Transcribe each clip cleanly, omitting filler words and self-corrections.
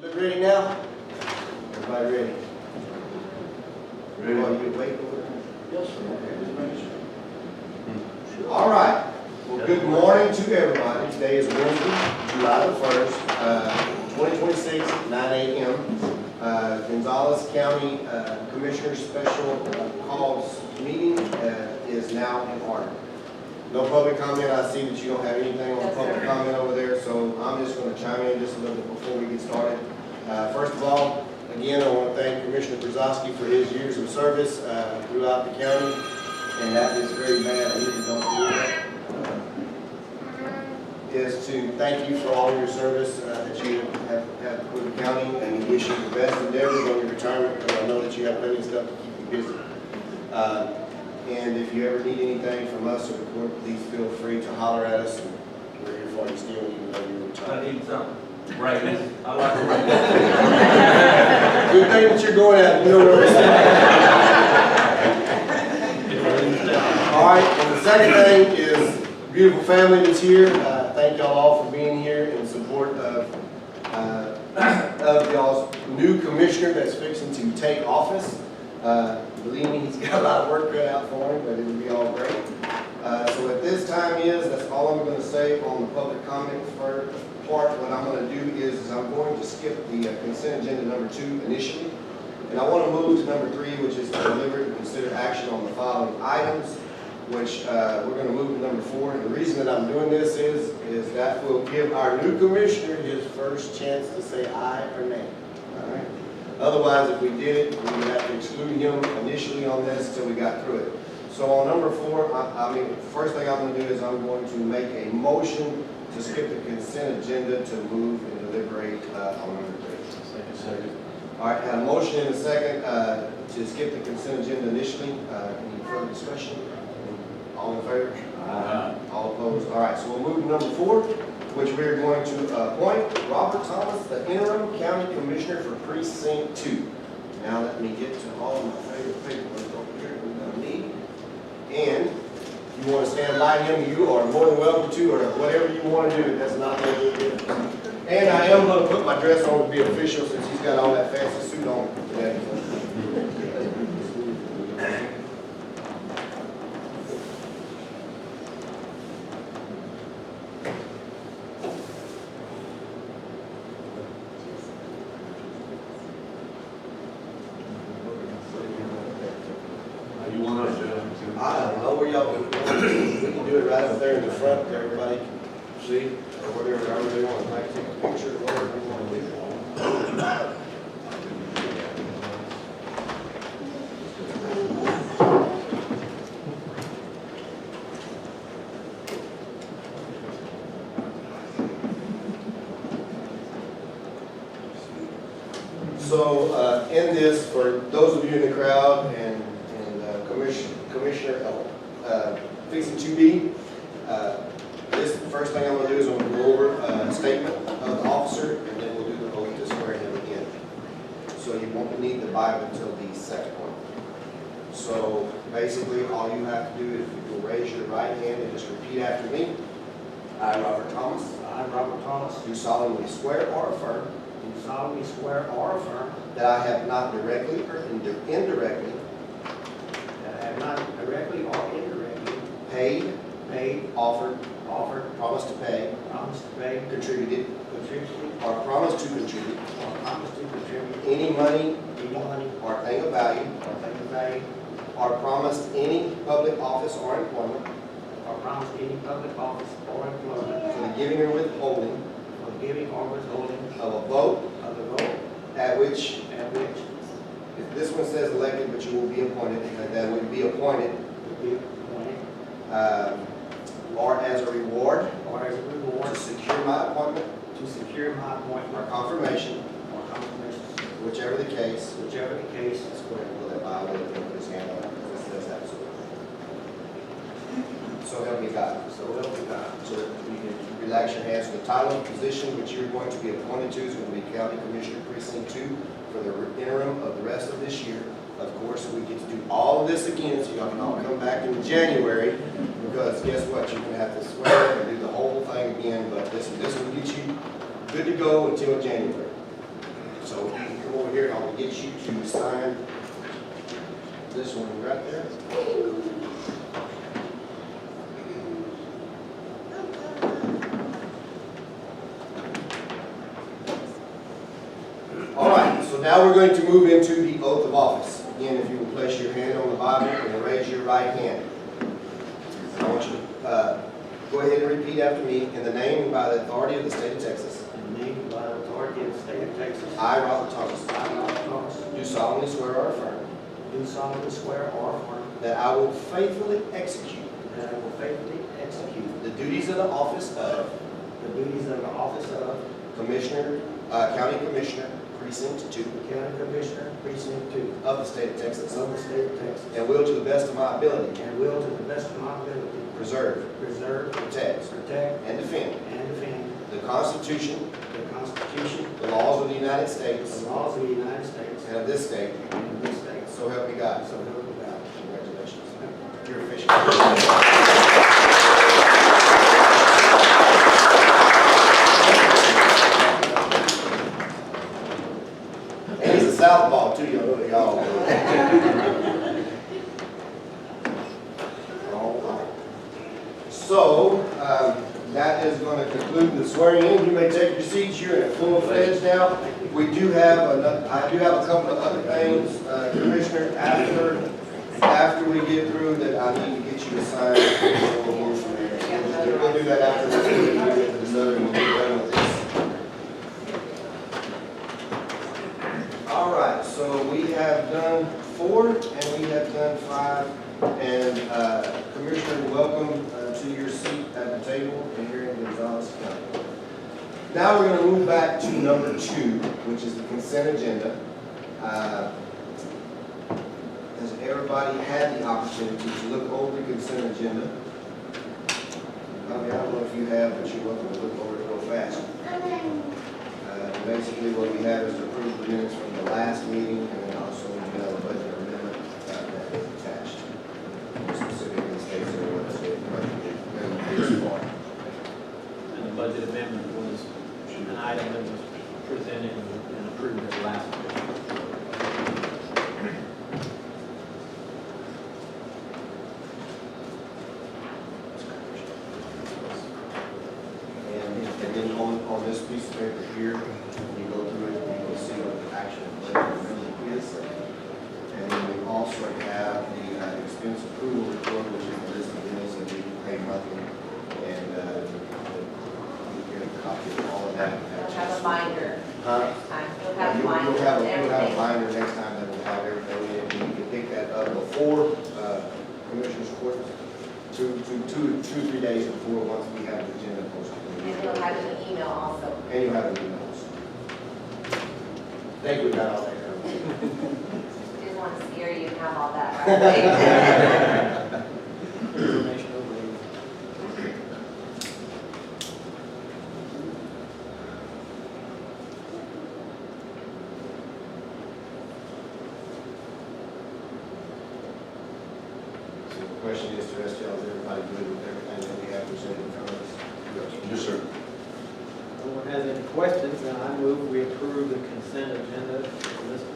Look ready now? Everybody ready? Ready. While you wait over there? Yes, sir. All right. Well, good morning to everybody. Today is Wednesday, July the 1st, 2026, 9 a.m. Gonzales County Commissioner's Special Calls meeting is now in order. No public comment. I see that you don't have anything on public comment over there, so I'm just going to chime in just a little bit before we get started. First of all, again, I want to thank Commissioner Brzezowski for his years of service throughout the county, and that is very bad. I usually don't do that. Is to thank you for all your service that you have with the county, and wish you the best endeavors on your retirement, because I know that you have plenty of stuff to keep you busy. And if you ever need anything from us or the court, please feel free to holler at us, and we're here for you still, even though you're retired. I need something. Right. I like to write. Good thing that you're going out, you know where we're at. All right, and the second thing is beautiful family that's here. Thank y'all all for being here in support of y'all's new commissioner that's fixing to take office. Believe me, he's got a lot of work cut out for him, but it will be all great. So at this time that's all I'm going to say on the public comment part. What I'm going to do is I'm going to skip the consent agenda number 2 initially. And I want to move to number 3, which is to deliver and consider action on the following items, which we're going to move to number 4. And the reason that I'm doing this is that will give our new commissioner his first chance to say aye or nay. All right. Otherwise, if we did it, we would have to exclude him initially on this until we got through it. So on number 4, first thing I'm going to do is I'm going to make a motion to skip the consent agenda to move and deliberate on number 3. Second. All right, got a motion and a second to skip the consent agenda initially. Any further discussion? All in favor? Aye. All opposed? All right, so we'll move to number 4, which we're going to appoint Robert Thomas, the interim county commissioner for precinct 2. Now let me get to all of my favorite paperwork over here we're going to need. And if you want to stand by him, you are more than welcome to, or whatever you want to do. That's not going to be a difference. And I am going to put my dress on to be official since he's got all that fancy suit on today. You want us to? I don't know where y'all would want to do it. We can do it right up there in the front where everybody can see, or whatever they want. Like take a picture or whatever they want to do. So in this, for those of you in the crowd and Commissioner fixing to be, this first thing I'm going to do is I'm going to go over a statement of the officer, and then we'll do the oath to swear him in. So you won't need the Bible until the second one. So basically, all you have to do is you will raise your right hand and just repeat after me. I, Robert Thomas. I, Robert Thomas, Do solemnly swear or affirm do solemnly swear or affirm that I have not directly or indirectly that I have not directly or indirectly paid, offered, promised to pay, promised to pay, contributed, contributed, or promised to contribute or promised to contribute any money any money or thing of value, or thing of value, or promised any public office or employment or promised any public office or employment for the giving or withholding for giving or withholding of a vote of the vote at which, at which if this one says elected, but you will be appointed, that would be appointed, would be appointed or as a reward or as a reward to secure my appointment to secure my or appointment confirmation, or confirmation, whichever the case. whichever the case. Let's go ahead and pull that Bible and put his hand on it, because it says absolutely. So help me God. So help me God. So that you can relax your hands. The title and position which you're going to be appointed to is going to be County Commissioner Precinct 2 for the interim of the rest of this year. Of course, we get to do all of this again, so y'all can all come back in January, because guess what? You're going to have to swear and do the whole thing again, but this will get you good to go until January. here, I will get you to sign this one right there. All right, so now we're going to move into the oath of office. Again, if you will place your hand on the Bible and raise your right hand. I want you to go ahead and repeat after me. In the name and by the authority of the state of Texas, In the name and by the authority of the state of Texas, I, Robert Thomas, I, Robert Thomas, do solemnly swear or affirm do solemnly swear or affirm that I will faithfully execute that I will faithfully execute the duties of the office of the duties of the office of County Commissioner, Precinct 2 County Commissioner, Precinct 2 of the state of Texas, of the state of Texas, and will to the best of my ability and will to the best of my ability preserve, preserve, protect, protect, and defend and defend the Constitution, the Constitution, the laws of the United States, the laws of the United States, and of this state. and of this state. So help me God. So help me God. Congratulations. You're official. And he's a southpaw too, y'all. All right. So, that is going to conclude the swearing in. You may take your seats. You're in a full fledged now. We do have I do have a couple of other things, Commissioner, after we get through that I need to get you to sign. We'll do that after this. We'll get to this other and we'll be done with this. All right, so we have done 4 and we have done 5. And Commissioner, welcome to your seat at the table here in Gonzales County. Now we're going to move back to number 2, which is the consent agenda. Has everybody had the opportunity to look over the consent agenda? I mean, I don't know if you have, but you're welcome to look over it real fast. Basically, what we have is to approve the minutes from the last meeting, and then also we have a budget amendment that is attached. Specifically states there what the budget amendment is for. And the budget amendment was an item that was presented and approved at the last meeting. And then on this piece of paper here, you go through it, you will see what the actual budget amendment is. And then we also have the expense approval report, which is the list of bills that we pay monthly. And you get a copy of all of that. We'll have a binder Huh? next time. We'll have a You'll binder have with a everything. binder next time that will have everything in it. You can pick that up before Commissioner's Court, 2-3 days before, once we have the agenda posted. And we'll have an email also. And you have an email. I think we got all that covered. Didn't want to scare you and have all that right away. Information over. So the question is to ask y'all, is everybody good with everything that we have presented in front of us? Yes, sir. No one has any questions, then I move we approve the consent agenda listed.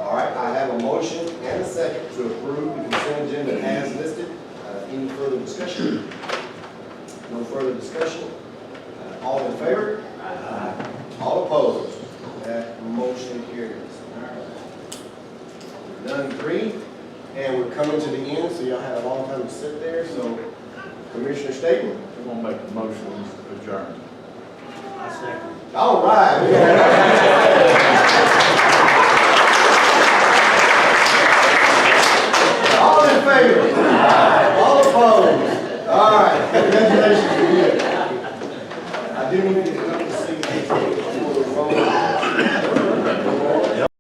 All right, I have a motion and a second to approve the consent agenda as listed. Any further discussion? No further discussion? All in favor? Aye. All opposed? That motion carries. All right. We've done 3, and we're coming to the end, so y'all had a long time to sit there. So, Commissioner Statement. We're going to make the motion to adjourn. I second. All right. All in favor? All opposed? All right. Congratulations.